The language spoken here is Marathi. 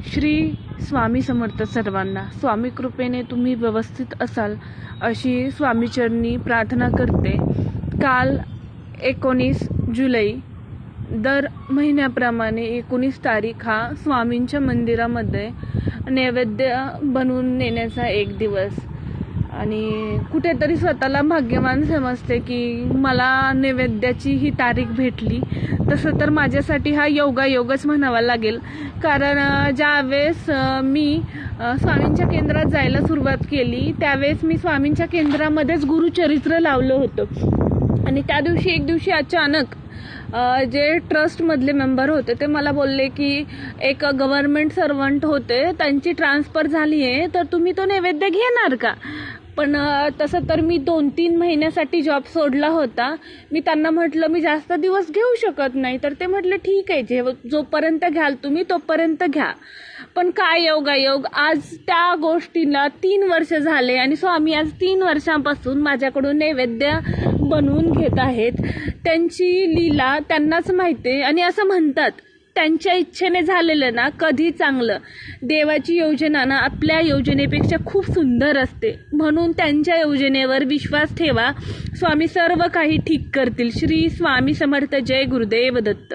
श्री स्वामी समर्थ सर्वांना. स्वामी कृपेने तुम्ही व्यवस्थित असाल अशी स्वामीचरणी प्रार्थना करते. काल 19 जुलै दर महिन्याप्रमाणे 19 तारीख हा स्वामींच्या मंदिरामध्ये नैवेद्य बनवून नेण्याचा एक दिवस. आणि कुठेतरी स्वतःला भाग्यवान समजते की मला नैवेद्याची ही तारीख भेटली. तसं तर माझ्यासाठी हा योगायोगच म्हणावा लागेल, कारण ज्यावेळेस मी स्वामींच्या केंद्रात जायला सुरुवात केली त्यावेळेस मी स्वामींच्या केंद्रामध्येच गुरुचरित्र लावलं होतं. आणि त्या दिवशी एक दिवशी अचानक जे ट्रस्टमधले मेंबर होते ते मला बोलले की एक गव्हर्नमेंट सर्वंट होते, त्यांची ट्रान्सफर झाली आहे, तर तुम्ही तो नैवेद्य घेणार का? पण तसं तर मी 2-3 महिन्यासाठी जॉब सोडला होता. मी त्यांना म्हटलं मी जास्त दिवस घेऊ शकत नाही. तर ते म्हटलं ठीक आहे, जोपर्यंत घ्याल तुम्ही तोपर्यंत घ्या. पण काय योगायोग, आज त्या गोष्टीला 3 वर्ष झाले आणि स्वामी आज 3 वर्षांपासून माझ्याकडून नैवेद्य बनवून घेत आहेत. त्यांची लीला त्यांनाच माहिती आहे. आणि असं म्हणतात त्यांच्या इच्छेने झालेलं ना कधी चांगलं. देवाची योजना ना आपल्या योजनेपेक्षा खूप सुंदर असते. म्हणून त्यांच्या योजनेवर विश्वास ठेवा. स्वामी सर्व काही ठीक करतील. श्री स्वामी समर्थ. जय गुरुदेव दत्त.